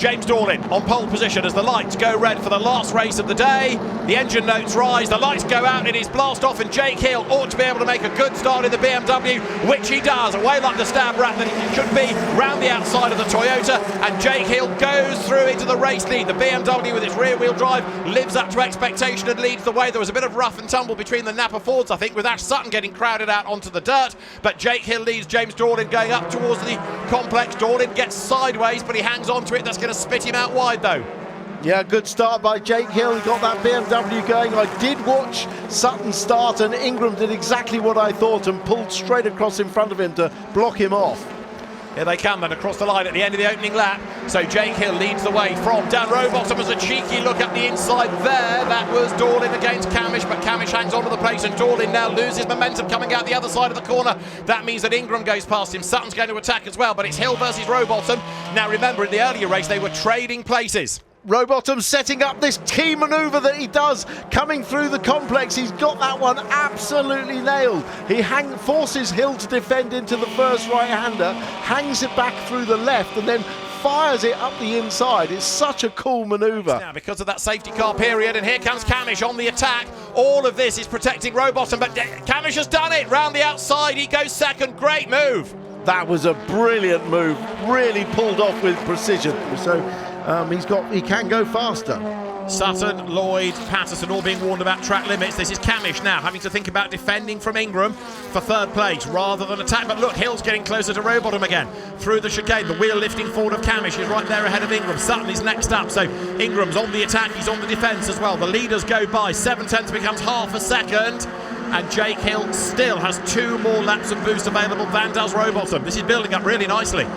James Dorlin on pole position as the lights go red for the last race of the day. The engine notes rise, the lights go out, it is blast off, and Jake Hill ought to be able to make a good start in the BMW, which he does, way like the stab rat that he should be, round the outside of the Toyota, and Jake Hill goes through into the race lead. The BMW with its rear-wheel drive lives up to expectation and leads the way. There was a bit of rough and tumble between the Napa Fords, I think, with Ash Sutton getting crowded out onto the dirt, but Jake Hill leads James Dorlin going up towards the complex. Dorlin gets sideways, but he hangs on to it. That's going to spit him out wide though. Yeah, good start by Jake Hill. He got that BMW going. I did watch Sutton start, and Ingram did exactly what I thought and pulled straight across in front of him to block him off. Here they come then across the line at the end of the opening lap. So Jake Hill leads the way from Dan Rowbottom as a cheeky look at the inside there. That was Dorlin against Camish, but Camish hangs on to the place, and Dorlin now loses momentum coming out the other side of the corner. That means that Ingram goes past him. Sutton's going to attack as well, but it's Hill versus Rowbottom. Now remember, in the earlier race they were trading places. Rowbottom setting up this key manoeuvre that he does coming through the complex. He's got that one absolutely nailed. He forces Hill to defend into the first right-hander, hangs it back through the left, and then fires it up the inside. It's such a cool manoeuvre. Now, because of that safety car period, and here comes Camish on the attack. All of this is protecting Rowbottom, but Camish has done it. Round the outside, he goes second. Great move. That was a brilliant move. Really pulled off with precision. So he can go faster. Sutton, Lloyd, Patterson all being warned about track limits. This is Camish now having to think about defending from Ingram for third place rather than attack. But look, Hill's getting closer to Rowbottom again through the chicane. The wheel lifting forward of Camish is right there ahead of Ingram. Sutton is next up, so Ingram's on the attack, he's on the defence as well. The leaders go by, 7/10 becomes half a second, and Jake Hill still has 2 more laps of boost available than does Rowbottom. This is building up really nicely.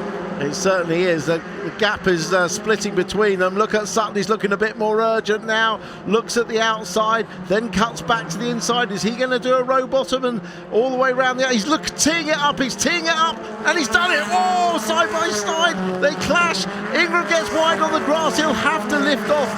It certainly is. The gap is splitting between them. Look at Sutton, he's looking a bit more urgent now. Looks at the outside, then cuts back to the inside. Is he going to do a Rowbottom and all the way around the... He's teeing it up, and he's done it. Oh, side by side, they clash. Ingram gets wide on the grass. He'll have to lift off.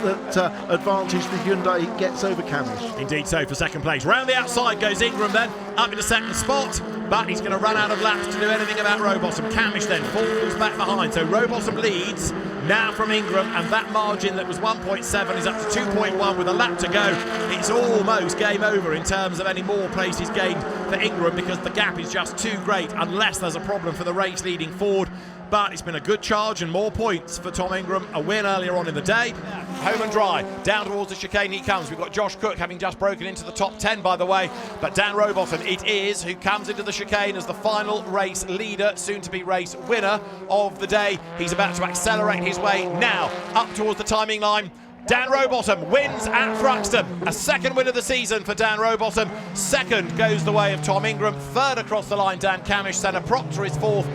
That advantage the Hyundai gets over Camish. Indeed so, for second place. Round the outside goes Ingram then, up in the second spot, but he's going to run out of laps to do anything about Rowbottom. Camish then falls back behind, so Rowbottom leads now from Ingram, and that margin that was 1.7 is up to 2.1 with a lap to go. It's almost game over in terms of any more places gained for Ingram, because the gap is just too great unless there's a problem for the race leading Ford. But it's been a good charge and more points for Tom Ingram. A win earlier on in the day. Home and dry. Down towards the chicane he comes. We've got Josh Cook having just broken into the top 10, by the way. But Dan Rowbottom it is who comes into the chicane as the final race leader, soon to be race winner of the day. He's about to accelerate his way now up towards the timing line. Dan Rowbottom wins at Thruxton. A second win of the season for Dan Rowbottom. Second goes the way of Tom Ingram. Third across the line, Dan Camish. Senna Proctor is fourth.